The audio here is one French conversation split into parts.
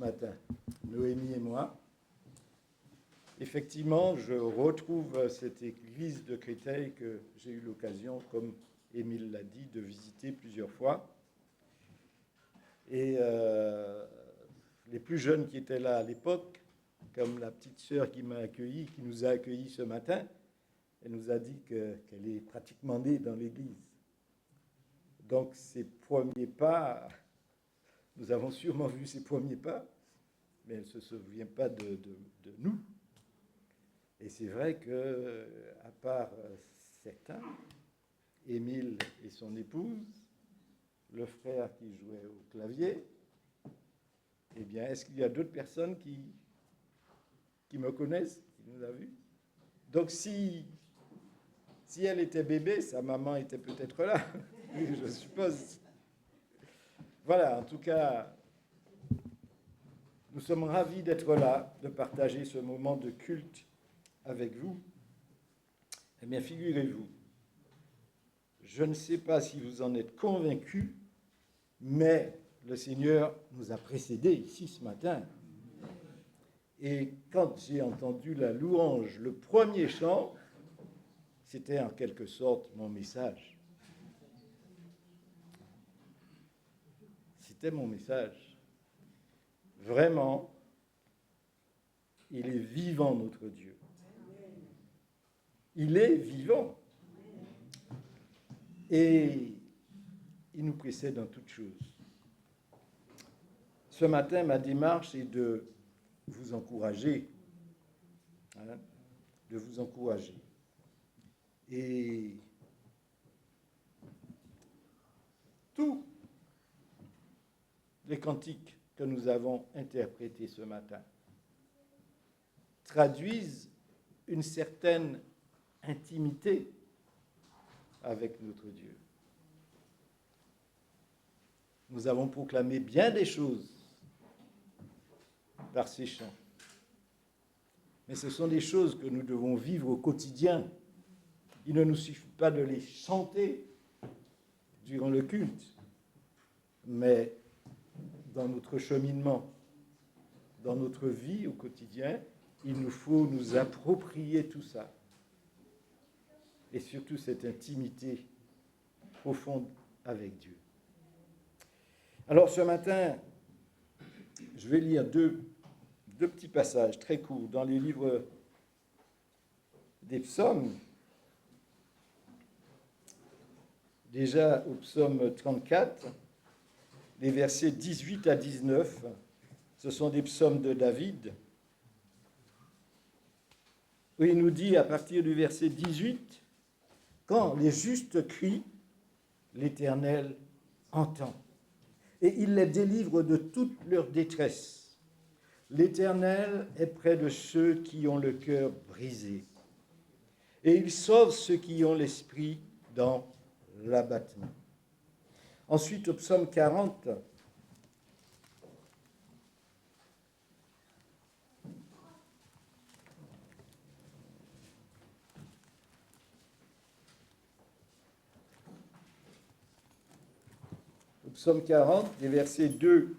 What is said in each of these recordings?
Matin, Noémie et moi. Effectivement, je retrouve cette église de Créteil que j'ai eu l'occasion, comme Émile l'a dit, de visiter plusieurs fois. Et les plus jeunes qui étaient là à l'époque, comme la petite sœur qui m'a accueilli, qui nous a accueillis ce matin, elle nous a dit qu'elle est pratiquement née dans l'église. Donc ses premiers pas, nous avons sûrement vu ses premiers pas, mais elle ne se souvient pas de nous. Et c'est vrai que, à part certains, Émile et son épouse, le frère qui jouait au clavier, eh bien, est-ce qu'il y a d'autres personnes qui me connaissent, qui nous a vus? Donc, si elle était bébé, sa maman était peut-être là, je suppose. Voilà, en tout cas, nous sommes ravis d'être là, de partager ce moment de culte avec vous. Eh bien, figurez-vous, je ne sais pas si vous en êtes convaincus, mais le Seigneur nous a précédés ici ce matin. Et quand j'ai entendu la louange, le premier chant, c'était en quelque sorte mon message. C'était mon message. Vraiment, il est vivant, notre Dieu. Il est vivant. Et il nous précède dans toutes choses. Ce matin, ma démarche est de vous encourager. De vous encourager. Et tous les cantiques que nous avons interprétés ce matin traduisent une certaine intimité avec notre Dieu. Nous avons proclamé bien des choses par ces chants. Mais ce sont des choses que nous devons vivre au quotidien. Il ne nous suffit pas de les chanter durant le culte, mais dans notre cheminement, dans notre vie au quotidien, il nous faut nous approprier tout ça. Et surtout cette intimité profonde avec Dieu. Alors ce matin, je vais lire deux petits passages très courts dans les livres des psaumes. Déjà au psaume 34, les versets 18 à 19, ce sont des psaumes de David, où il nous dit à partir du verset 18, « Quand les justes crient, l'Éternel entend, et il les délivre de toute leur détresse. L'Éternel est près de ceux qui ont le cœur brisé, et il sauve ceux qui ont l'esprit dans l'abattement. » Ensuite, au psaume 40, les versets 2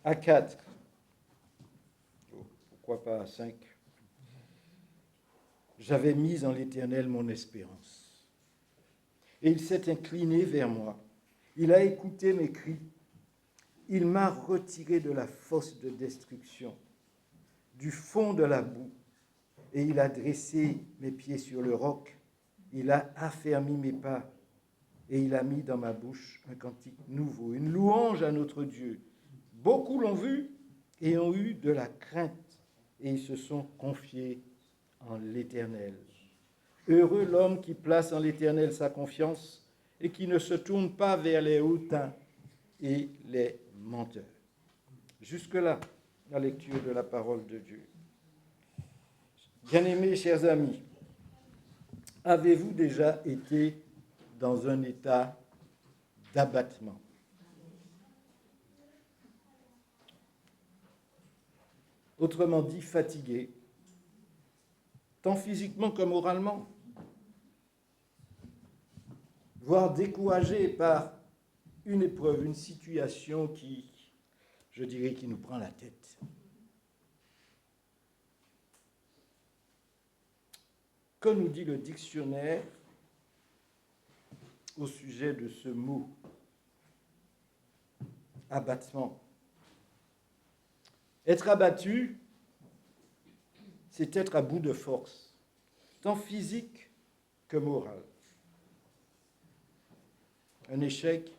à 4, pourquoi pas à 5. « J'avais mis en l'Éternel mon espérance, et il s'est incliné vers moi. Il a écouté mes cris. Il m'a retiré de la fosse de destruction, du fond de la boue, et il a dressé mes pieds sur le roc. Il a affermi mes pas, et il a mis dans ma bouche un cantique nouveau, une louange à notre Dieu. Beaucoup l'ont vu et ont eu de la crainte, et ils se sont confiés en l'Éternel. Heureux l'homme qui place en l'Éternel sa confiance et qui ne se tourne pas vers les hautains et les menteurs. » Jusque-là, la lecture de la parole de Dieu. Bien-aimés, chers amis, avez-vous déjà été dans un état d'abattement? Autrement dit, fatigué, tant physiquement que moralement, voire découragé par une épreuve, une situation qui je dirais qui nous prend la tête. Que nous dit le dictionnaire au sujet de ce mot abattement? Être abattu, c'est être à bout de force, tant physique que morale. Un échec,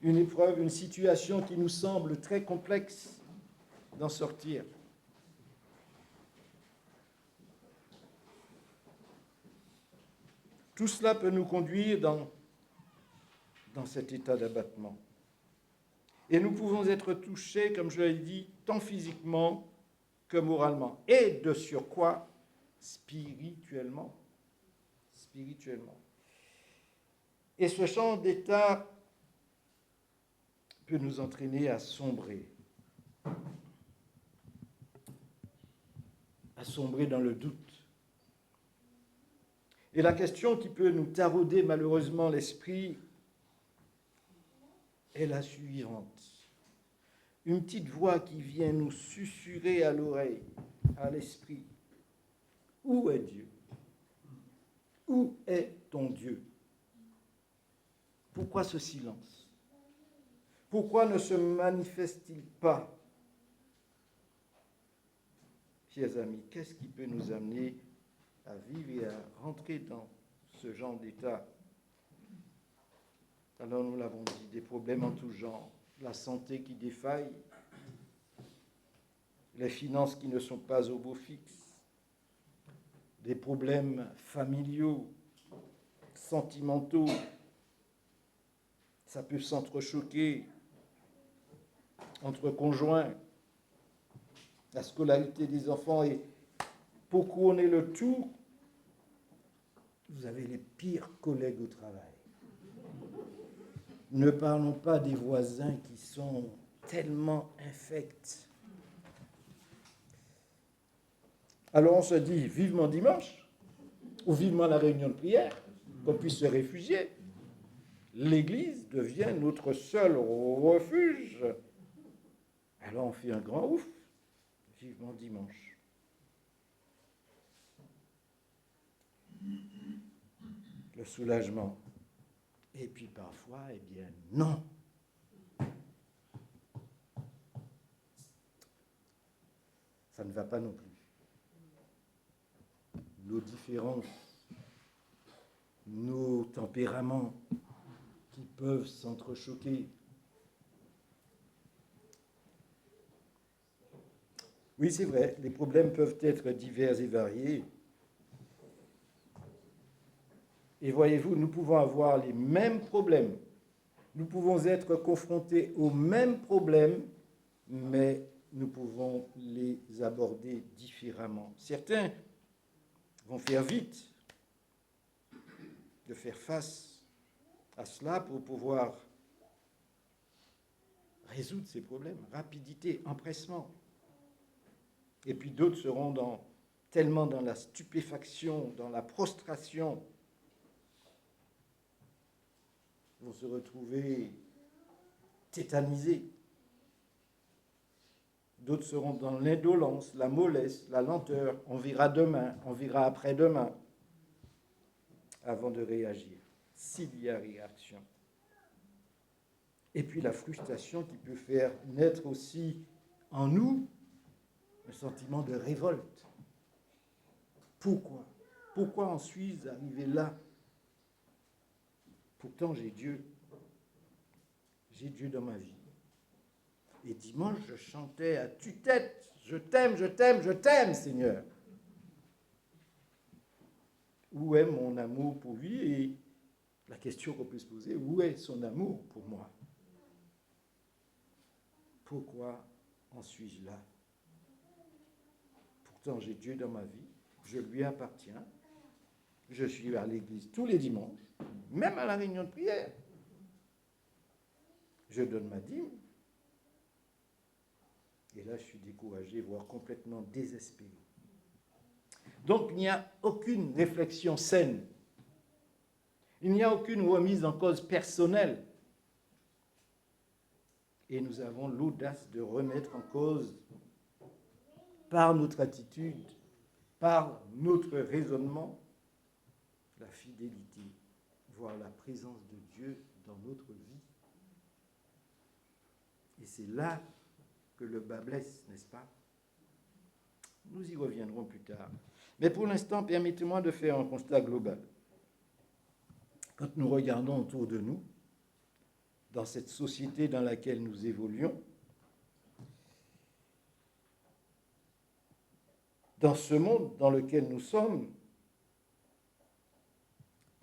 une épreuve, une situation qui nous semble très complexe d'en sortir. Tout cela peut nous conduire dans cet état d'abattement. Et nous pouvons être touchés, comme je l'ai dit, tant physiquement que moralement. Et de surcroît, spirituellement. Et ce genre d'état peut nous entraîner à sombrer dans le doute. Et la question qui peut nous tarauder malheureusement l'esprit est la suivante. Une petite voix qui vient nous susurrer à l'oreille, à l'esprit. Où est Dieu? Où est ton Dieu? Pourquoi ce silence? Pourquoi ne se manifeste-t-il pas? Chers amis, qu'est-ce qui peut nous amener à vivre et à rentrer dans ce genre d'état? Alors nous l'avons dit, des problèmes en tout genre, la santé qui défaille, les finances qui ne sont pas au beau fixe, des problèmes familiaux, sentimentaux, ça peut s'entrechoquer entre conjoints, la scolarité des enfants, et pour couronner le tout, vous avez les pires collègues au travail. Ne parlons pas des voisins qui sont tellement infects. Alors on se dit vivement dimanche, ou vivement la réunion de prière, qu'on puisse se réfugier. L'Église devient notre seul refuge. Alors on fait un grand ouf, vivement dimanche. Le soulagement. Et puis parfois, eh bien, non. Ça ne va pas non plus. Nos différences, nos tempéraments qui peuvent s'entrechoquer. Oui, c'est vrai, les problèmes peuvent être divers et variés. Et voyez-vous, nous pouvons avoir les mêmes problèmes. Nous pouvons être confrontés aux mêmes problèmes, mais nous pouvons les aborder différemment. Certains vont faire vite de faire face à cela pour pouvoir résoudre ces problèmes. Rapidité, empressement. Et puis d'autres seront tellement dans la stupéfaction, dans la prostration, vont se retrouver tétanisés. D'autres seront dans l'indolence, la mollesse, la lenteur. On verra demain, on verra après-demain, avant de réagir, s'il y a réaction. Et puis la frustration qui peut faire naître aussi en nous un sentiment de révolte. Pourquoi? Pourquoi en suis-je arrivé là? Pourtant, j'ai Dieu. J'ai Dieu dans ma vie. Et dimanche, je chantais à tue-tête. Je t'aime, je t'aime, je t'aime, Seigneur. Où est mon amour pour lui? Et la question qu'on peut se poser, où est son amour pour moi? Pourquoi en suis-je là? Pourtant, j'ai Dieu dans ma vie. Je lui appartiens. Je suis à l'église tous les dimanches, même à la réunion de prière. Je donne ma dîme. Et là, je suis découragé, voire complètement désespéré. Donc, il n'y a aucune réflexion saine. Il n'y a aucune remise en cause personnelle. et nous avons l'audace de remettre en cause, par notre attitude, par notre raisonnement, la fidélité, voire la présence de Dieu dans notre vie. Et c'est là que le bas blesse, n'est-ce pas? Nous y reviendrons plus tard. Mais pour l'instant, permettez-moi de faire un constat global. Quand nous regardons autour de nous, dans cette société dans laquelle nous évoluons, dans ce monde dans lequel nous sommes,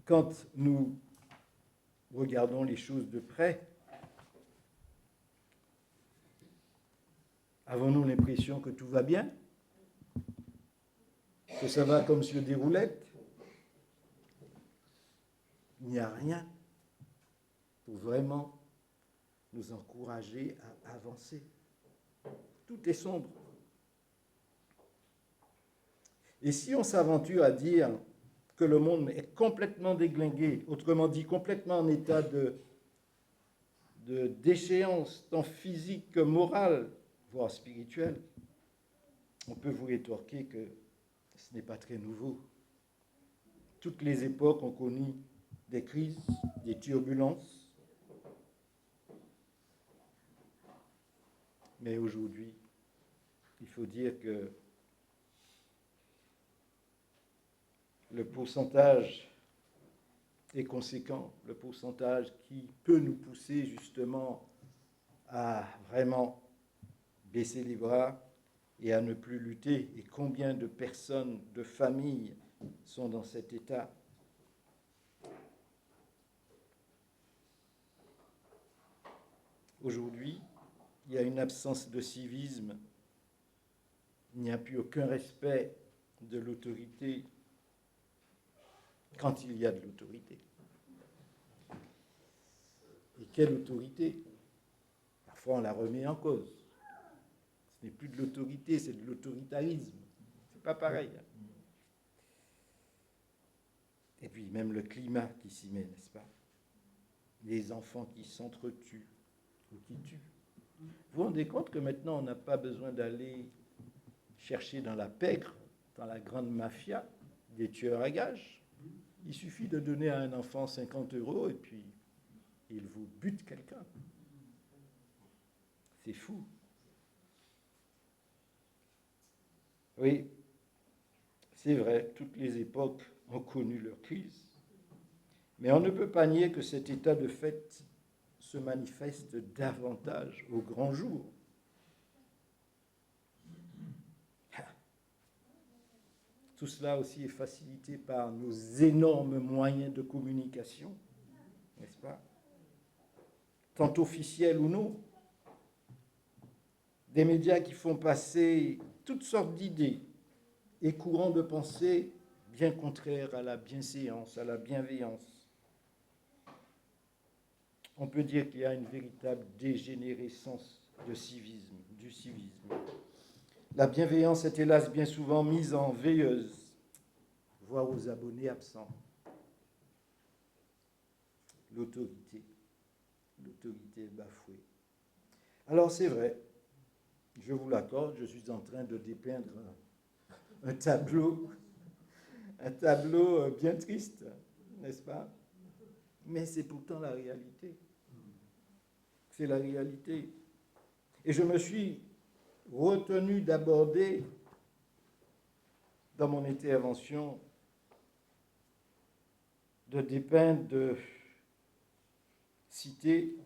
quand nous regardons les choses de près, avons-nous l'impression que tout va bien? Que ça va comme sur des roulettes? Il n'y a rien pour vraiment nous encourager à avancer. Tout est sombre. Et si on s'aventure à dire que le monde est complètement déglingué, autrement dit complètement en état de déchéance, tant physique que morale, voire spirituelle, on peut vous rétorquer que ce n'est pas très nouveau. Toutes les époques ont connu des crises, des turbulences. Mais aujourd'hui, il faut dire que le pourcentage est conséquent, le pourcentage qui peut nous pousser justement à vraiment baisser les bras et à ne plus lutter. Et combien de personnes, de familles sont dans cet état? Aujourd'hui, il y a une absence de civisme, il n'y a plus aucun respect de l'autorité quand il y a de l'autorité. Et quelle autorité? Parfois on la remet en cause. Ce n'est plus de l'autorité, c'est de l'autoritarisme. C'est pas pareil. Et puis même le climat qui s'y met, n'est-ce pas? Les enfants qui s'entretuent ou qui tuent. Vous vous rendez compte que maintenant on n'a pas besoin d'aller chercher dans la pègre, dans la grande mafia, des tueurs à gages. Il suffit de donner à un enfant 50 € et puis il vous bute quelqu'un. C'est fou. Oui, c'est vrai, toutes les époques ont connu leur crise. Mais on ne peut pas nier que cet état de fait se manifeste davantage au grand jour. Tout cela aussi est facilité par nos énormes moyens de communication, n'est-ce pas? Tant officiels ou non. Des médias qui font passer toutes sortes d'idées et courants de pensée bien contraires à la bienséance, à la bienveillance. On peut dire qu'il y a une véritable dégénérescence du civisme. La bienveillance est hélas bien souvent mise en veilleuse, voire aux abonnés absents. L'autorité est bafouée. Alors c'est vrai, je vous l'accorde, je suis en train de dépeindre un tableau bien triste, n'est-ce pas? Mais c'est pourtant la réalité. C'est la réalité. Et je me suis retenu d'aborder dans mon intervention, de dépeindre, de citer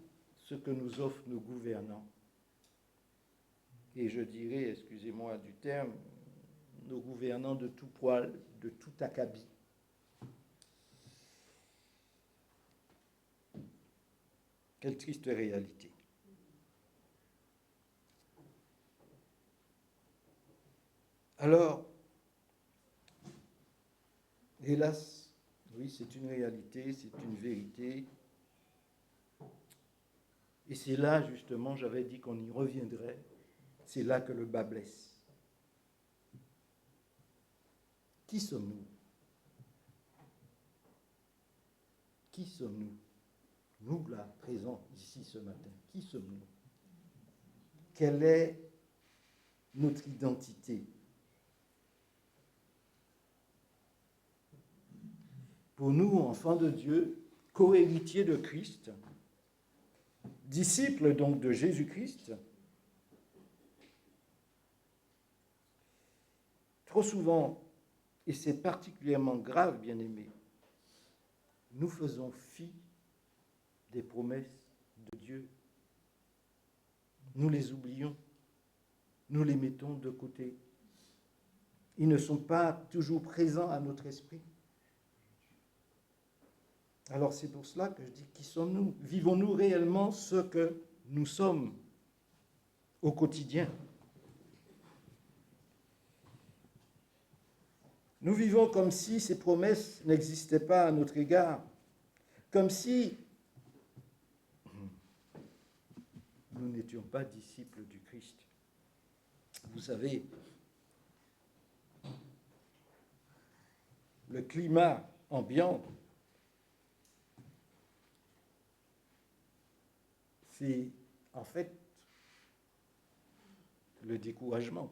ce que nous offrent nos gouvernants. Et je dirais, excusez-moi du terme, nos gouvernants de tout poil, de tout acabit. Quelle triste réalité. Alors, hélas, oui, c'est une réalité, c'est une vérité. Et c'est là, justement, j'avais dit qu'on y reviendrait, c'est là que le bas blesse. Qui sommes-nous? Qui sommes-nous? Nous, là, présents, ici, ce matin, qui sommes-nous? quelle est notre identité. Pour nous, enfants de Dieu, co-héritiers de Christ, disciples donc de Jésus-Christ, trop souvent, et c'est particulièrement grave, bien-aimés, nous faisons fi des promesses de Dieu. Nous les oublions, nous les mettons de côté. Ils ne sont pas toujours présents à notre esprit. Alors c'est pour cela que je dis, qui sommes-nous? Vivons-nous réellement ce que nous sommes au quotidien? Nous vivons comme si ces promesses n'existaient pas à notre égard, comme si nous n'étions pas disciples du Christ. Vous savez, le climat ambiant, c'est en fait le découragement.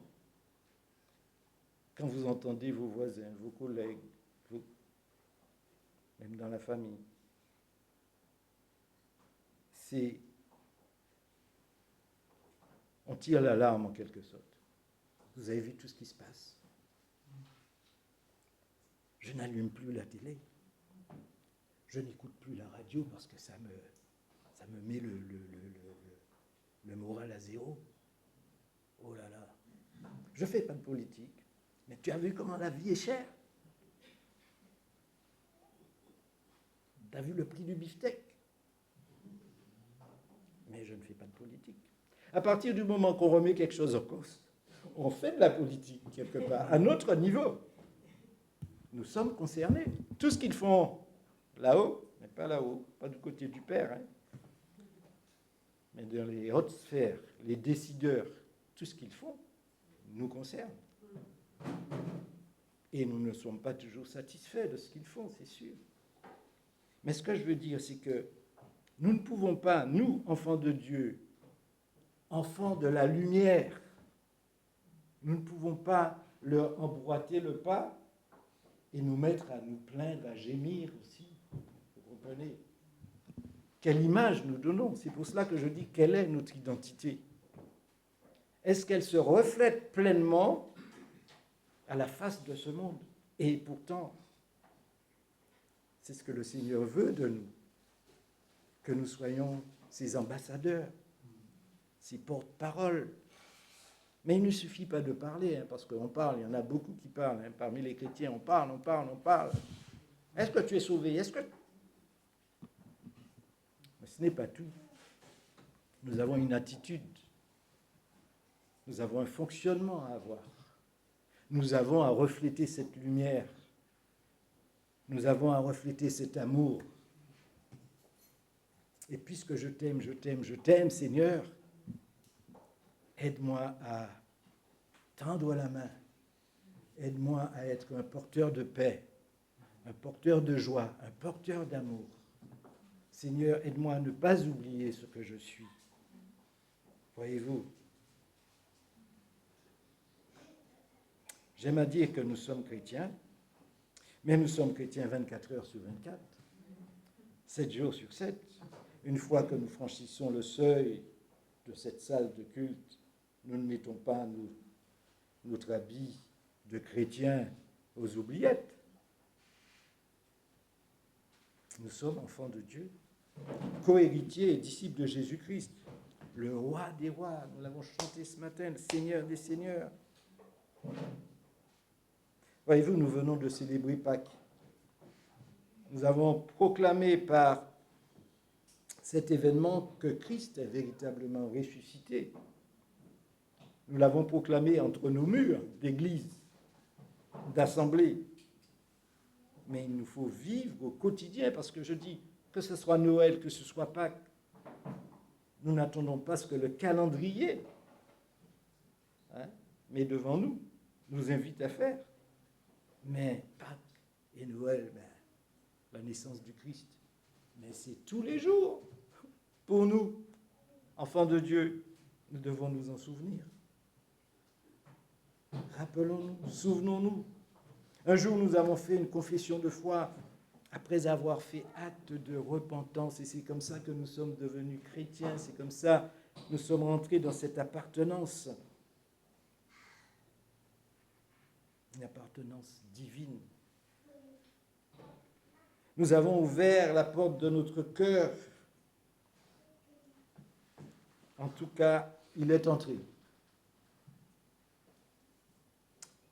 Quand vous entendez vos voisins, vos collègues, même dans la famille, on tire l'alarme en quelque sorte. Vous avez vu tout ce qui se passe. Je n'allume plus la télé. Je n'écoute plus la radio parce que ça me met le moral à zéro. Oh là là. Je ne fais pas de politique. Mais tu as vu comment la vie est chère? Tu as vu le prix du beefsteak? Mais je ne fais pas de politique. À partir du moment qu'on remet quelque chose en cause, on fait de la politique quelque part, à notre niveau. Nous sommes concernés. Tout ce qu'ils font là-haut, mais pas là-haut, pas du côté du Père, hein, mais dans les hautes sphères, les décideurs, tout ce qu'ils font nous concerne. Et nous ne sommes pas toujours satisfaits de ce qu'ils font, c'est sûr. Mais ce que je veux dire, c'est que nous ne pouvons pas, nous, enfants de Dieu, enfants de la lumière, nous ne pouvons pas leur emboîter le pas et nous mettre à nous plaindre, à gémir aussi. Vous comprenez? Quelle image nous donnons? C'est pour cela que je dis, quelle est notre identité? Est-ce qu'elle se reflète pleinement à la face de ce monde? Et pourtant, c'est ce que le Seigneur veut de nous, que nous soyons ses ambassadeurs, ses porte-paroles. Mais il ne suffit pas de parler, hein, parce qu'on parle, il y en a beaucoup qui parlent, hein, parmi les chrétiens, on parle. Est-ce que tu es sauvé? Mais ce n'est pas tout. Nous avons une attitude, nous avons un fonctionnement à avoir. Nous avons à refléter cette lumière. Nous avons à refléter cet amour. Et puisque je t'aime, Seigneur, aide-moi à tendre la main. Aide-moi à être un porteur de paix, un porteur de joie, un porteur d'amour. Seigneur, aide-moi à ne pas oublier ce que je suis. Voyez-vous, j'aime à dire que nous sommes chrétiens, mais nous sommes chrétiens 24 heures sur 24, 7 jours sur 7. Une fois que nous franchissons le seuil de cette salle de culte, nous ne mettons pas notre habit de chrétien aux oubliettes. Nous sommes enfants de Dieu, co-héritiers et disciples de Jésus-Christ, le roi des rois. Nous l'avons chanté ce matin, le Seigneur des seigneurs. Voyez-vous, nous venons de célébrer Pâques. Nous avons proclamé par cet événement que Christ est véritablement ressuscité. Nous l'avons proclamé entre nos murs d'église, d'assemblée. Mais il nous faut vivre au quotidien, parce que je dis, que ce soit Noël, que ce soit Pâques, nous n'attendons pas ce que le calendrier, mais devant nous, nous invite à faire. Mais Pâques et Noël, la naissance du Christ, mais c'est tous les jours pour nous, enfants de Dieu. Nous devons nous en souvenir. Rappelons-nous, souvenons-nous. Un jour, nous avons fait une confession de foi après avoir fait acte de repentance. Et c'est comme ça que nous sommes devenus chrétiens. C'est comme ça que nous sommes rentrés dans cette appartenance. Une appartenance divine. Nous avons ouvert la porte de notre cœur. En tout cas, il est entré.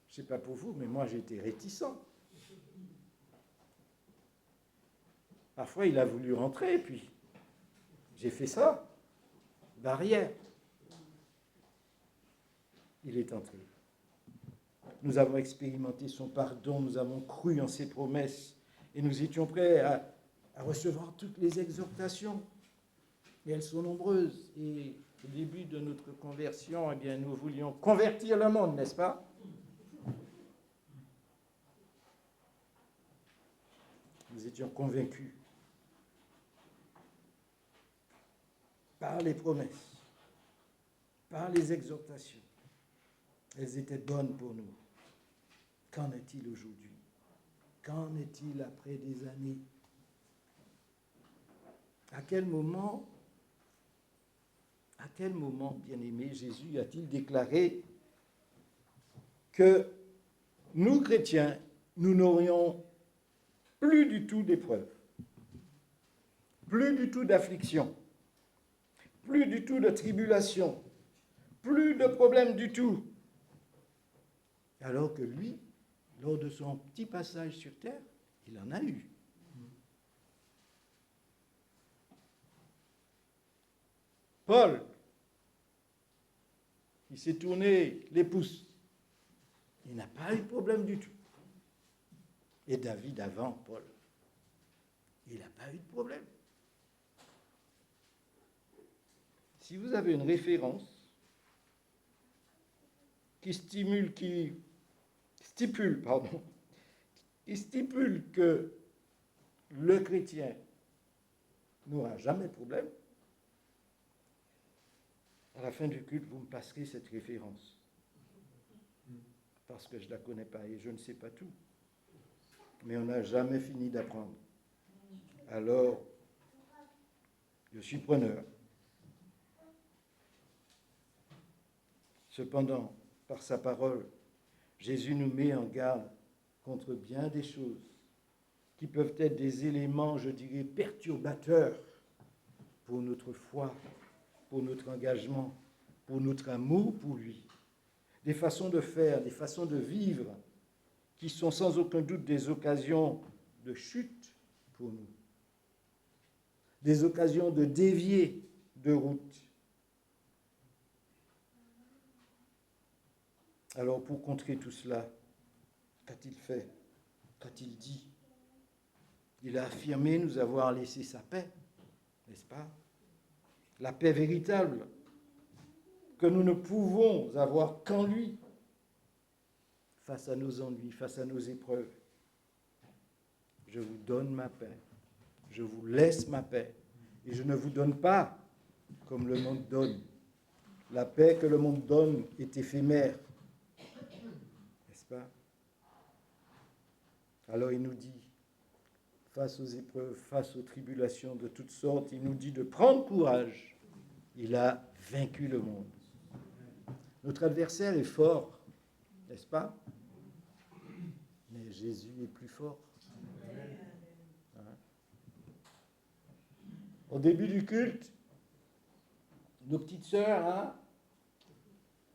Je ne sais pas pour vous, mais moi j'ai été réticent. Parfois, il a voulu rentrer, puis j'ai fait ça. Barrière. Il est entré. Nous avons expérimenté son pardon, nous avons cru en ses promesses, et nous étions prêts à recevoir toutes les exhortations. Et elles sont nombreuses. Et au début de notre conversion, eh bien, nous voulions convertir le monde, n'est-ce pas? Nous étions convaincus par les promesses, par les exhortations. Elles étaient bonnes pour nous. Qu'en est-il aujourd'hui? Qu'en est-il après des années? À quel moment, bien-aimé, Jésus a-t-il déclaré que nous, chrétiens, nous n'aurions plus du tout d'épreuves, plus du tout d'affliction, plus du tout de tribulation, plus de problèmes du tout. Alors que lui, lors de son petit passage sur terre, il en a eu. Paul, il s'est tourné les pouces. Il n'a pas eu de problème du tout. Et David avant Paul, il n'a pas eu de problème. Si vous avez une référence qui stipule que le chrétien n'aura jamais de problème, à la fin du culte, vous me passerez cette référence. Parce que je ne la connais pas et je ne sais pas tout. Mais on n'a jamais fini d'apprendre. Alors, je suis preneur. Cependant, par sa parole, Jésus nous met en garde contre bien des choses qui peuvent être des éléments, je dirais, perturbateurs pour notre foi, pour notre engagement, pour notre amour pour lui. Des façons de faire, des façons de vivre qui sont sans aucun doute des occasions de chute pour nous, des occasions de dévier de route. Alors pour contrer tout cela, qu'a-t-il fait? Qu'a-t-il dit? Il a affirmé nous avoir laissé sa paix, n'est-ce pas? La paix véritable que nous ne pouvons avoir qu'en lui, face à nos ennuis, face à nos épreuves. Je vous donne ma paix, je vous laisse ma paix, et je ne vous donne pas comme le monde donne. La paix que le monde donne est éphémère, n'est-ce pas? Alors il nous dit, face aux épreuves, face aux tribulations de toutes sortes, il nous dit de prendre courage. Il a vaincu le monde. Notre adversaire est fort, n'est-ce pas? Mais Jésus est plus fort. Hein? Au début du culte, nos petites sœurs,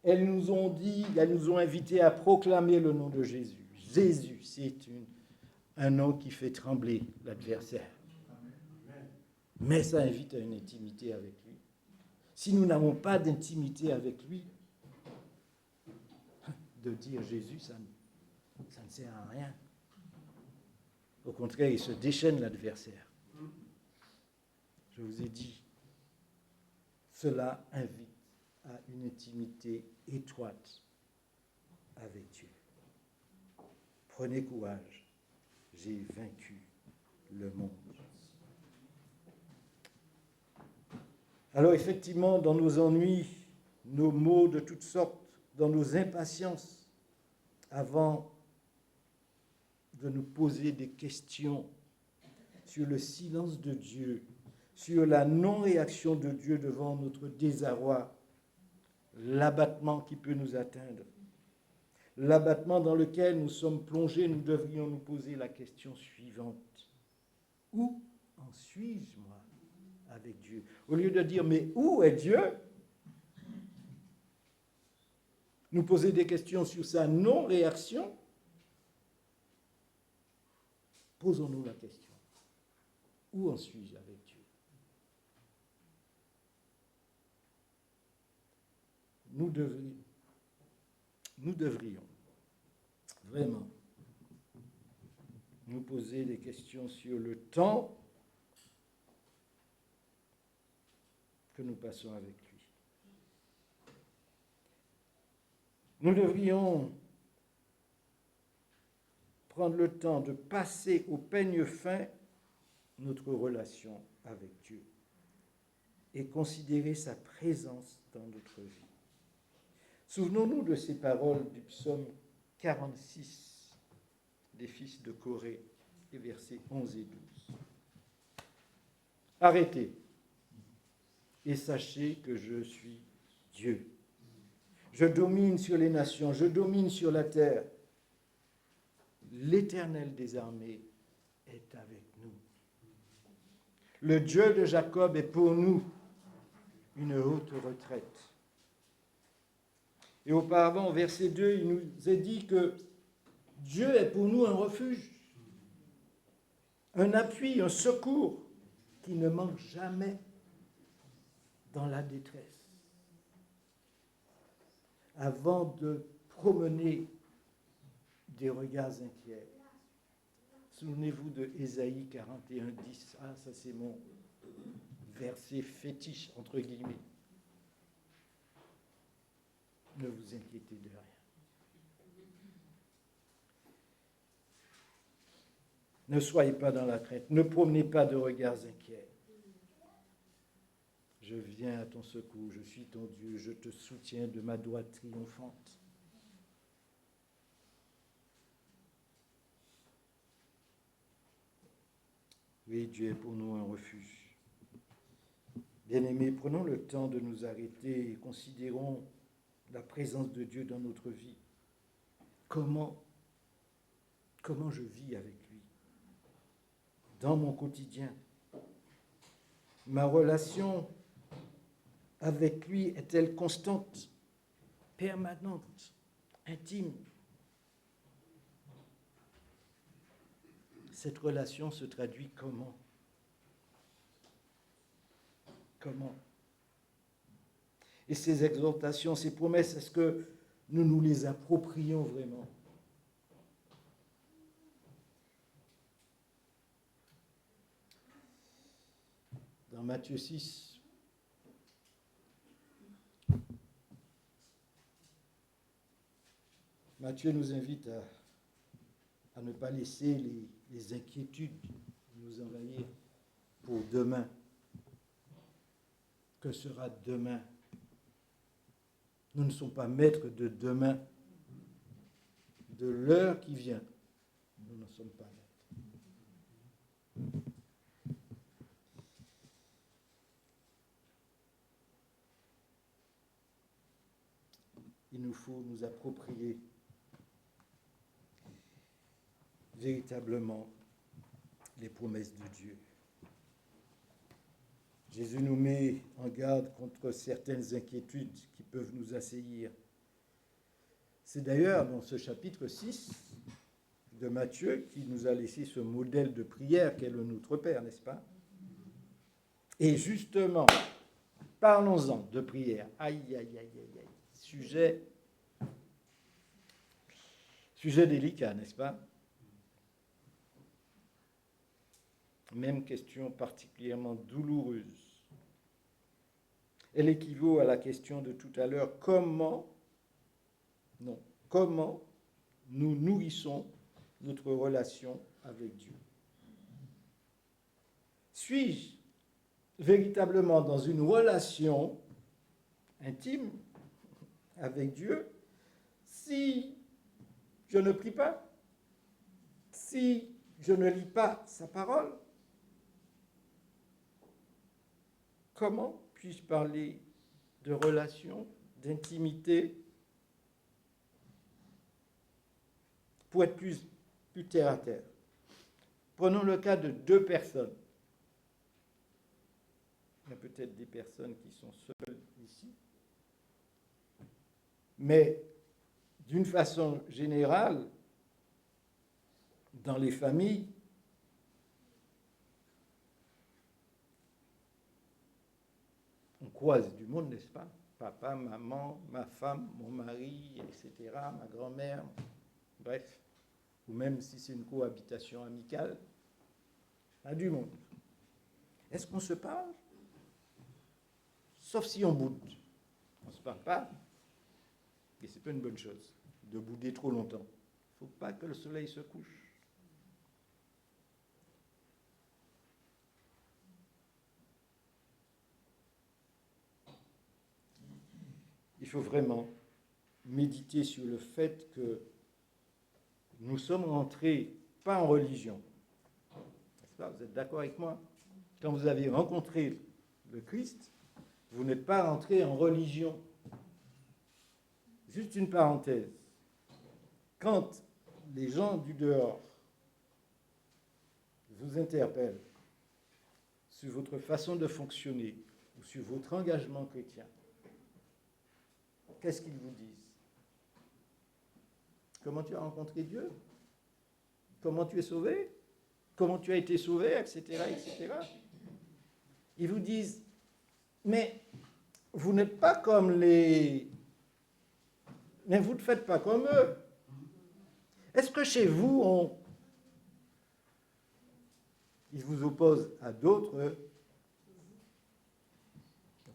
elles nous ont invités à proclamer le nom de Jésus. Jésus, c'est un nom qui fait trembler l'adversaire. Mais ça invite à une intimité avec lui. Si nous n'avons pas d'intimité avec lui, de dire Jésus, ça ne sert à rien. Au contraire, il se déchaîne l'adversaire. Je vous ai dit, cela invite à une intimité étroite avec Dieu. Prenez courage, j'ai vaincu le monde. Alors effectivement, dans nos ennuis, nos maux de toutes sortes, dans nos impatiences, avant de nous poser des questions sur le silence de Dieu, sur la non-réaction de Dieu devant notre désarroi, l'abattement qui peut nous atteindre, l'abattement dans lequel nous sommes plongés, nous devrions nous poser la question suivante. Où en suis-je, moi, avec Dieu? Au lieu de dire, mais où est Dieu? Nous poser des questions sur sa non-réaction. Posons-nous la question. Où en suis-je avec Dieu? Nous devrions vraiment nous poser des questions sur le temps que nous passons avec lui. Nous devrions prendre le temps de passer au peigne fin notre relation avec Dieu et considérer sa présence dans notre vie. Souvenons-nous de ces paroles du psaume 46 des fils de Corée, les versets 11 et 12. Arrêtez et sachez que je suis Dieu. Je domine sur les nations, je domine sur la terre. L'Éternel des armées est avec nous. Le Dieu de Jacob est pour nous une haute retraite. Et auparavant, au verset 2, il nous est dit que Dieu est pour nous un refuge, un appui, un secours qui ne manque jamais dans la détresse. Avant de promener des regards inquiets, souvenez-vous de Ésaïe 41, 10. Ah, ça c'est mon verset fétiche, entre guillemets. Ne vous inquiétez de rien. Ne soyez pas dans la crainte. Ne promenez pas de regards inquiets. Je viens à ton secours. Je suis ton Dieu. Je te soutiens de ma droite triomphante. Oui, Dieu est pour nous un refuge. Bien-aimés, prenons le temps de nous arrêter et considérons la présence de Dieu dans notre vie. Comment je vis avec lui dans mon quotidien? Ma relation avec lui est-elle constante, permanente, intime? Cette relation se traduit comment? Comment? Et ces exhortations, ces promesses, est-ce que nous nous les approprions vraiment? Dans Matthieu 6, Matthieu nous invite à ne pas laisser les inquiétudes nous envahir pour demain. Que sera demain? Nous ne sommes pas maîtres de demain, de l'heure qui vient. Nous n'en sommes pas maîtres. Il nous faut nous approprier véritablement les promesses de Dieu. Jésus nous met en garde contre certaines inquiétudes qui peuvent nous assaillir. C'est d'ailleurs dans ce chapitre 6 de Matthieu qui nous a laissé ce modèle de prière qu'est le Notre Père, n'est-ce pas? Et justement, parlons-en de prière. Aïe, aïe, aïe, aïe, aïe. Sujet délicat, n'est-ce pas? Même question particulièrement douloureuse. Elle équivaut à la question de tout à l'heure, comment nous nourrissons notre relation avec Dieu? Suis-je véritablement dans une relation intime avec Dieu si je ne prie pas, si je ne lis pas sa parole? Comment puis-je parler de relation, d'intimité, pour être plus terre à terre? Prenons le cas de deux personnes. Il y a peut-être des personnes qui sont seules ici. Mais d'une façon générale, dans les familles, on croise du monde, n'est-ce pas? Papa, maman, ma femme, mon mari, etc., ma grand-mère, bref. Ou même si c'est une cohabitation amicale, il y a du monde. Est-ce qu'on se parle? Sauf si on boude. On ne se parle pas. Et ce n'est pas une bonne chose de bouder trop longtemps. Il ne faut pas que le soleil se couche. Il faut vraiment méditer sur le fait que nous sommes rentrés, pas en religion. N'est-ce pas? Vous êtes d'accord avec moi? Quand vous avez rencontré le Christ, vous n'êtes pas rentré en religion. Juste une parenthèse. Quand les gens du dehors vous interpellent sur votre façon de fonctionner ou sur votre engagement chrétien, qu'est-ce qu'ils vous disent? Comment tu as rencontré Dieu? Comment tu es sauvé? Comment tu as été sauvé, etc., etc. Ils vous disent, mais vous n'êtes pas comme les... Mais vous ne faites pas comme eux. Est-ce que chez vous, ils vous opposent à d'autres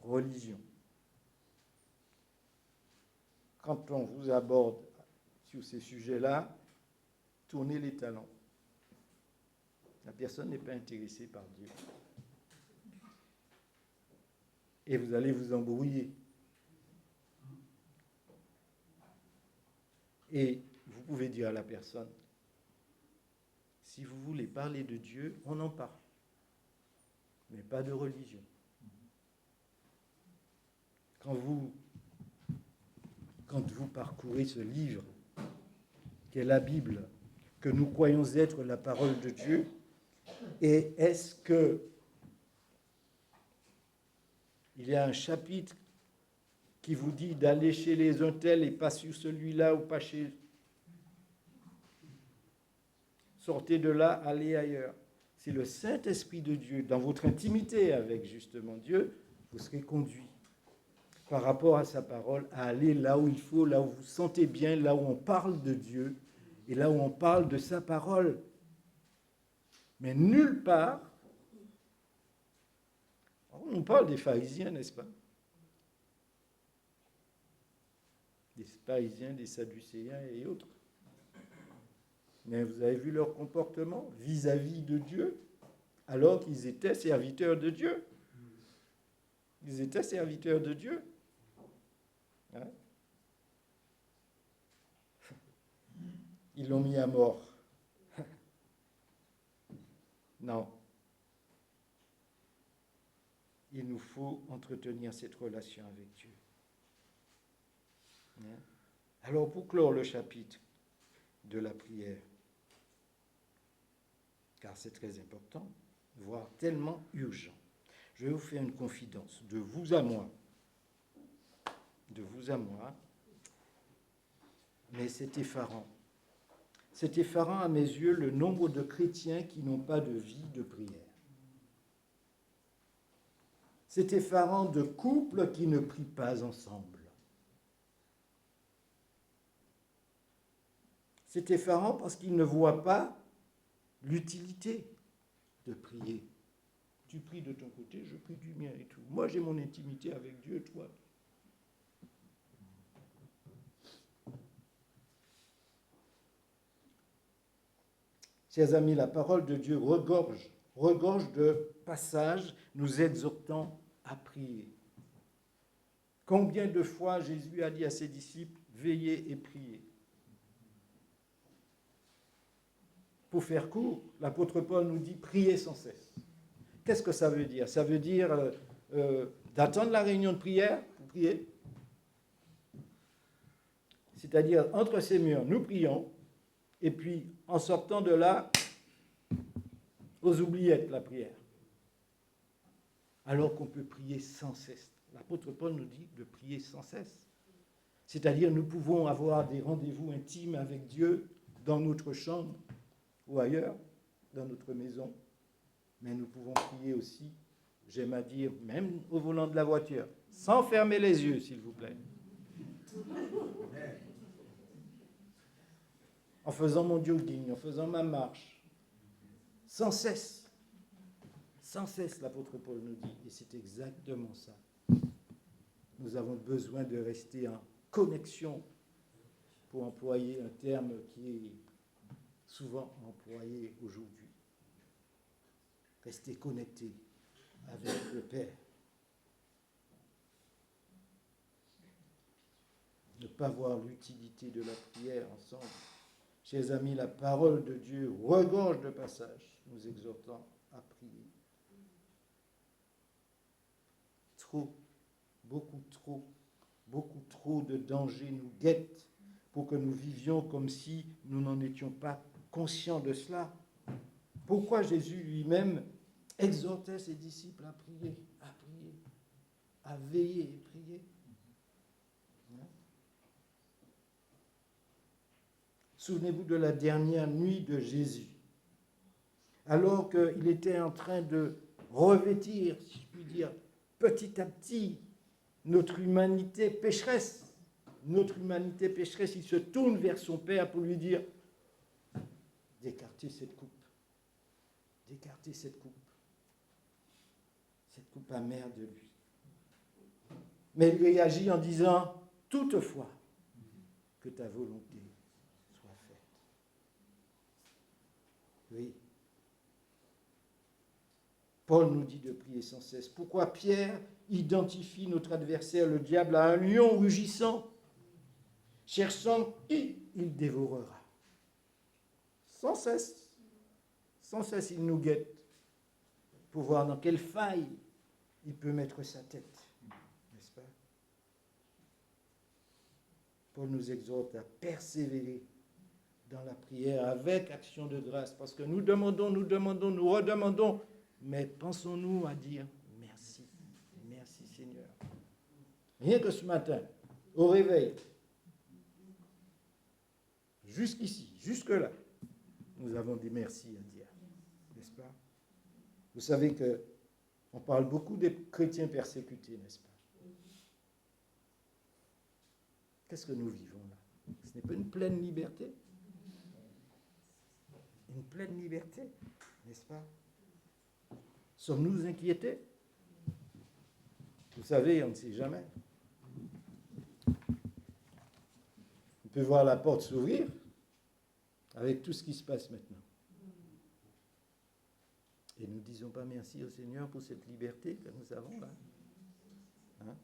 religions? Quand on vous aborde sur ces sujets-là, tournez les talons. La personne n'est pas intéressée par Dieu. Et vous allez vous embrouiller. Et vous pouvez dire à la personne, si vous voulez parler de Dieu, on en parle, mais pas de religion. Quand vous parcourez ce livre, qu'est la Bible, que nous croyons être la parole de Dieu, et est-ce que il y a un chapitre qui vous dit d'aller chez les uns tels et pas sur celui-là ou pas chez... Sortez de là, allez ailleurs. C'est le Saint-Esprit de Dieu, dans votre intimité avec justement Dieu, vous serez conduit par rapport à sa parole à aller là où il faut, là où vous vous sentez bien, là où on parle de Dieu et là où on parle de sa parole. Mais nulle part, on parle des pharisiens, n'est-ce pas? Des pharisiens, des sadducéens et autres. Mais vous avez vu leur comportement vis-à-vis de Dieu, alors qu'ils étaient serviteurs de Dieu. Ils étaient serviteurs de Dieu. Hein? Ils l'ont mis à mort. Non. Il nous faut entretenir cette relation avec Dieu. Hein? Alors, pour clore le chapitre de la prière, car c'est très important, voire tellement urgent, je vais vous faire une confidence, de vous à moi, mais c'est effarant. C'est effarant à mes yeux le nombre de chrétiens qui n'ont pas de vie de prière. C'est effarant de couples qui ne prient pas ensemble. C'est effarant parce qu'ils ne voient pas l'utilité de prier. Tu pries de ton côté, je prie du mien et tout. Moi, j'ai mon intimité avec Dieu, toi. Chers amis, la parole de Dieu regorge de passages nous exhortant à prier. Combien de fois Jésus a dit à ses disciples, veillez et priez. Pour faire court, l'apôtre Paul nous dit, priez sans cesse. Qu'est-ce que ça veut dire? Ça veut dire d'attendre la réunion de prière pour prier. C'est-à-dire, entre ces murs, nous prions, et puis en sortant de là, aux oubliettes, la prière. Alors qu'on peut prier sans cesse. L'apôtre Paul nous dit de prier sans cesse. C'est-à-dire, nous pouvons avoir des rendez-vous intimes avec Dieu dans notre chambre ou ailleurs, dans notre maison. Mais nous pouvons prier aussi, j'aime à dire, même au volant de la voiture, sans fermer les yeux, s'il vous plaît. En faisant mon jogging, en faisant ma marche, sans cesse, l'apôtre Paul nous dit, et c'est exactement ça. Nous avons besoin de rester en connexion, pour employer un terme qui est souvent employé aujourd'hui. Rester connecté avec le Père. Ne pas voir l'utilité de la prière ensemble. Chers amis, la parole de Dieu regorge de passages nous exhortant à prier. Beaucoup trop de dangers nous guettent pour que nous vivions comme si nous n'en étions pas conscients de cela. Pourquoi Jésus lui-même exhortait ses disciples à prier, à veiller et prier? Souvenez-vous de la dernière nuit de Jésus, alors qu'il était en train de revêtir, si je puis dire, petit à petit, notre humanité pécheresse. Il se tourne vers son Père pour lui dire, d'écarter cette coupe amère de lui. Mais il réagit en disant, toutefois, que ta volonté soit faite. Oui. Paul nous dit de prier sans cesse. Pourquoi Pierre identifie notre adversaire, le diable, à un lion rugissant, cherchant qui il dévorera. Sans cesse, il nous guette pour voir dans quelle faille il peut mettre sa tête, n'est-ce pas? Paul nous exhorte à persévérer dans la prière avec action de grâce, parce que nous demandons, nous redemandons, mais pensons-nous à dire merci, merci Seigneur. Rien que ce matin, au réveil, jusqu'ici, jusque-là, nous avons des merci à dire, n'est-ce pas? Vous savez qu'on parle beaucoup des chrétiens persécutés, n'est-ce pas? Qu'est-ce que nous vivons là? Ce n'est pas une pleine liberté? Une pleine liberté, n'est-ce pas? Sommes-nous inquiétés? Vous savez, on ne sait jamais. On peut voir la porte s'ouvrir avec tout ce qui se passe maintenant. Et nous ne disons pas merci au Seigneur pour cette liberté que nous avons là. Hein?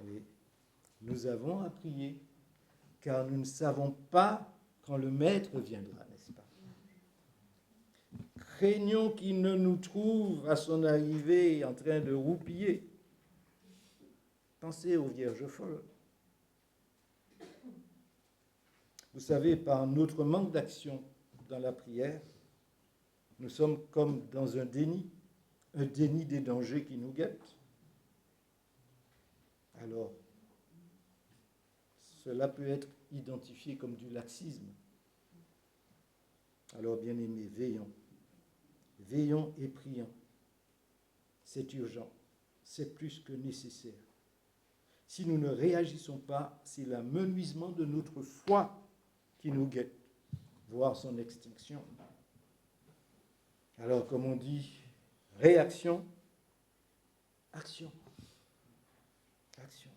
Et nous avons à prier, car nous ne savons pas quand le Maître viendra, n'est-ce pas? Craignons qu'il ne nous trouve à son arrivée en train de roupiller. Pensez aux vierges folles. Vous savez, par notre manque d'action dans la prière, nous sommes comme dans un déni des dangers qui nous guettent. Alors, cela peut être identifié comme du laxisme. Alors, bien-aimés, veillons et prions. C'est urgent, c'est plus que nécessaire. Si nous ne réagissons pas, c'est l'amenuisement de notre foi qui nous guette, voire son extinction. Alors, comme on dit, réaction, action. Action.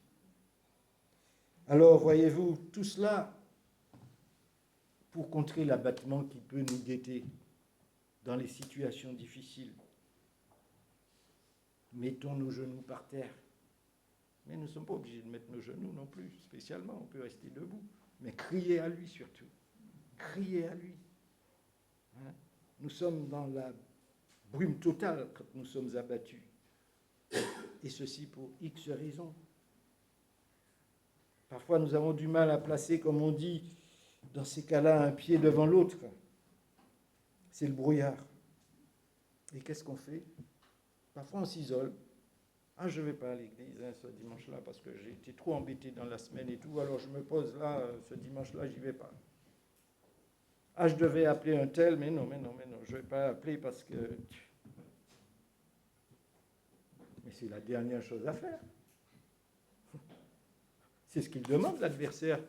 Alors, voyez-vous, tout cela pour contrer l'abattement qui peut nous guetter dans les situations difficiles. Mettons nos genoux par terre Mais nous ne sommes pas obligés de mettre nos genoux non plus, spécialement, on peut rester debout. Mais crier à lui surtout. Crier à lui. Hein? Nous sommes dans la brume totale quand nous sommes abattus. Et ceci pour X raisons. Parfois, nous avons du mal à placer, comme on dit, dans ces cas-là, un pied devant l'autre. C'est le brouillard. Et qu'est-ce qu'on fait? Parfois, on s'isole. Ah, je ne vais pas à l'église ce dimanche-là parce que j'ai été trop embêté dans la semaine et tout, alors je me pose là, ce dimanche-là, j'y vais pas. Ah, je devais appeler un tel, mais non, je ne vais pas appeler parce que... Mais c'est la dernière chose à faire. C'est ce qu'il demande, l'adversaire.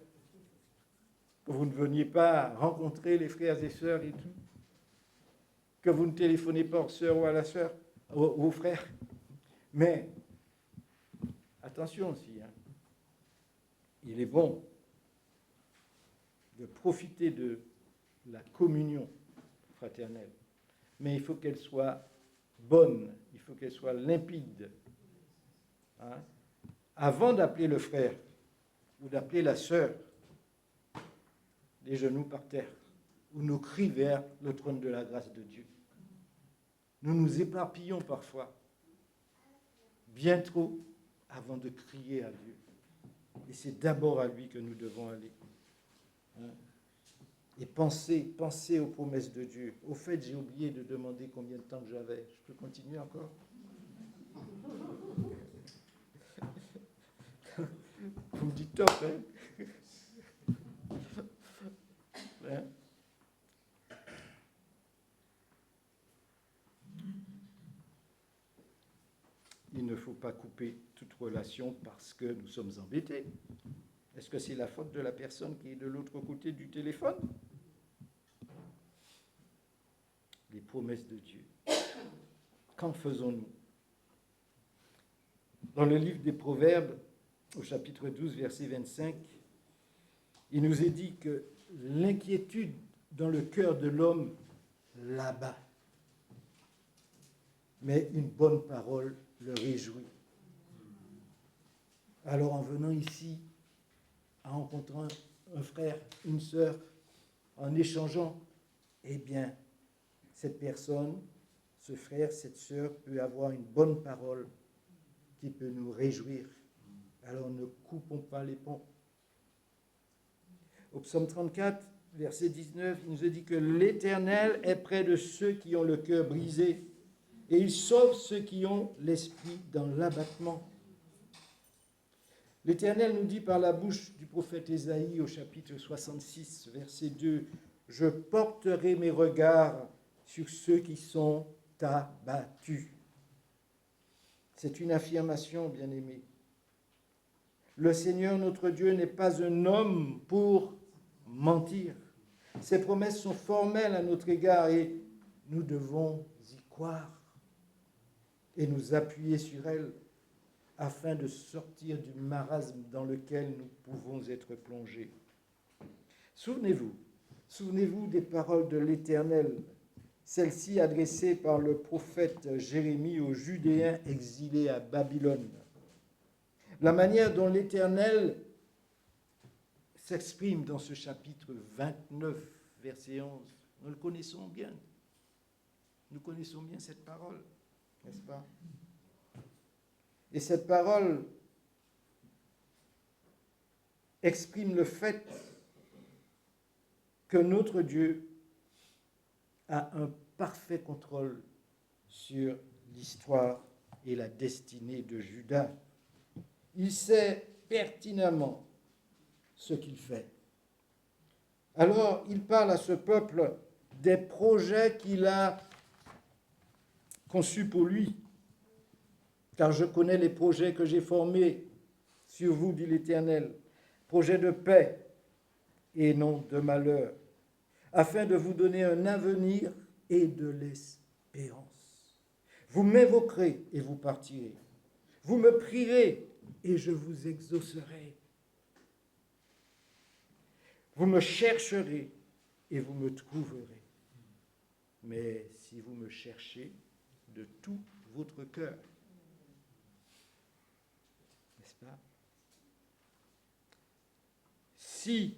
Que vous ne veniez pas rencontrer les frères et sœurs et tout. Que vous ne téléphonez pas aux sœurs ou à la sœur, aux frères. Mais, attention aussi, hein, il est bon de profiter de la communion fraternelle. Mais il faut qu'elle soit bonne, il faut qu'elle soit limpide. Hein, avant d'appeler le frère ou d'appeler la sœur, les genoux par terre, ou nos cris vers le trône de la grâce de Dieu. Nous nous éparpillons parfois, bien trop, avant de crier à Dieu. Et c'est d'abord à lui que nous devons aller. Hein? Et penser aux promesses de Dieu. Au fait, j'ai oublié de demander combien de temps que j'avais. Je peux continuer encore? Vous me dites top, hein? Hein? Il ne faut pas couper toute relation parce que nous sommes embêtés. Est-ce que c'est la faute de la personne qui est de l'autre côté du téléphone? Les promesses de Dieu. Qu'en faisons-nous? Dans le livre des Proverbes, au chapitre 12, verset 25, il nous est dit que l'inquiétude dans le cœur de l'homme l'abat. Mais une bonne parole le réjouit. Alors en venant ici, en rencontrant un frère, une sœur, en échangeant, eh bien, cette personne, ce frère, cette sœur peut avoir une bonne parole qui peut nous réjouir. Alors ne coupons pas les ponts. Au psaume 34, verset 19, il nous est dit que l'Éternel est près de ceux qui ont le cœur brisé et il sauve ceux qui ont l'esprit dans l'abattement. L'Éternel nous dit par la bouche du prophète Ésaïe au chapitre 66, verset 2, « Je porterai mes regards sur ceux qui sont abattus. » C'est une affirmation, bien-aimée. Le Seigneur, notre Dieu, n'est pas un homme pour mentir. Ses promesses sont formelles à notre égard et nous devons y croire et nous appuyer sur elles afin de sortir du marasme dans lequel nous pouvons être plongés. Souvenez-vous des paroles de l'Éternel, celles-ci adressées par le prophète Jérémie aux Judéens exilés à Babylone. La manière dont l'Éternel s'exprime dans ce chapitre 29, verset 11, nous le connaissons bien. Nous connaissons bien cette parole, n'est-ce pas? Et cette parole exprime le fait que notre Dieu a un parfait contrôle sur l'histoire et la destinée de Juda. Il sait pertinemment ce qu'il fait. Alors, il parle à ce peuple des projets qu'il a conçus pour lui. Car je connais les projets que j'ai formés sur vous, dit l'Éternel, projets de paix et non de malheur, afin de vous donner un avenir et de l'espérance. Vous m'évoquerez et vous partirez. Vous me prierez et je vous exaucerai. Vous me chercherez et vous me trouverez. Mais si vous me cherchez de tout votre cœur, n'est-ce n'est-ce pas? Si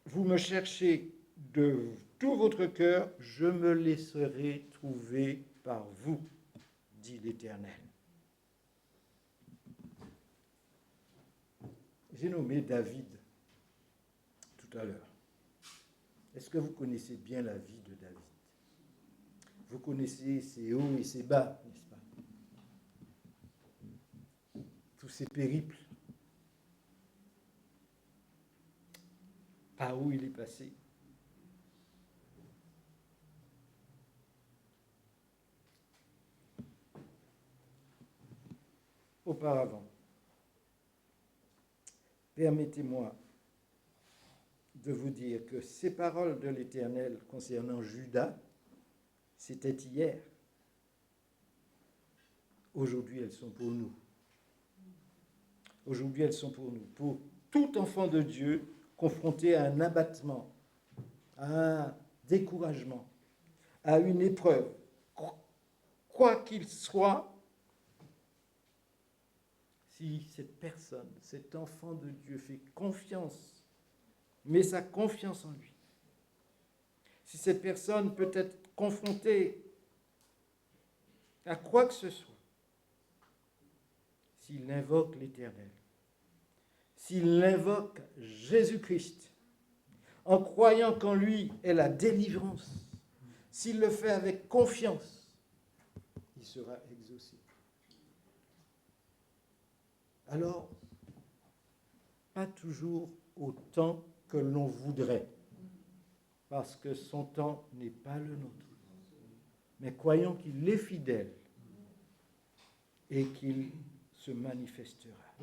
vous me cherchez de tout votre cœur, je me laisserai trouver par vous, dit l'Éternel. J'ai nommé David tout à l'heure. Est-ce que vous connaissez bien la vie de David? Vous connaissez ses hauts et ses bas, n'est-ce pas? Tous ses périples. Par où il est passé. Auparavant, permettez-moi de vous dire que ces paroles de l'Éternel concernant Juda, c'était hier. Aujourd'hui, elles sont pour nous. Aujourd'hui, elles sont pour nous. Pour tout enfant de Dieu confronté à un abattement, à un découragement, à une épreuve, quoi qu'il soit, si cette personne, cet enfant de Dieu fait confiance, met sa confiance en lui, si cette personne peut être confrontée à quoi que ce soit, s'il invoque l'Éternel, s'il invoque Jésus-Christ, en croyant qu'en lui est la délivrance, s'il le fait avec confiance, il sera exaucé. Alors, pas toujours au temps que l'on voudrait, parce que son temps n'est pas le nôtre. Mais croyons qu'il est fidèle et qu'il se manifestera,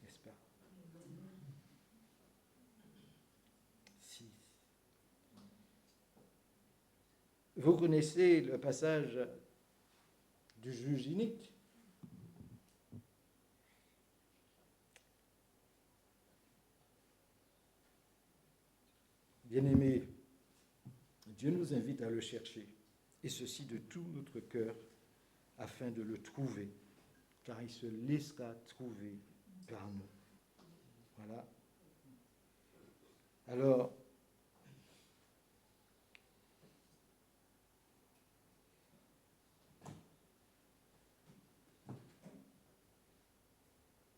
n'est-ce pas? Si. Vous connaissez le passage du juge inique. Bien-aimés, Dieu nous invite à le chercher, et ceci de tout notre cœur, afin de le trouver, car il se laissera trouver par nous. Voilà. Alors,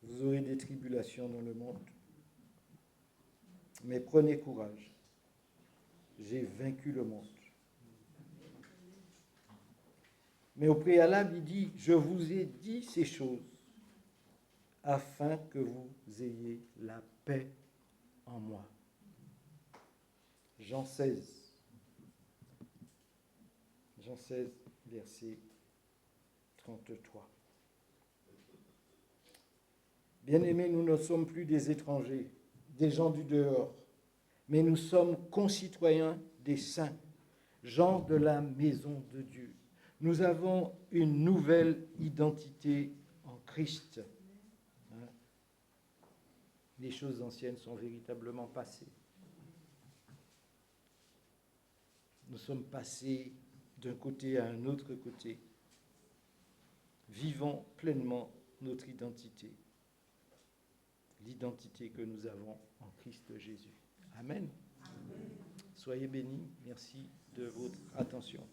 vous aurez des tribulations dans le monde, mais prenez courage. J'ai vaincu le monde. Mais au préalable, il dit, je vous ai dit ces choses afin que vous ayez la paix en moi. Jean 16, verset 33. Bien-aimés, nous ne sommes plus des étrangers, des gens du dehors, mais nous sommes concitoyens des saints, gens de la maison de Dieu. Nous avons une nouvelle identité en Christ. Les choses anciennes sont véritablement passées. Nous sommes passés d'un côté à un autre côté. Vivons pleinement notre identité. L'identité que nous avons en Christ Jésus. Amen. Amen. Soyez bénis. Merci de votre attention.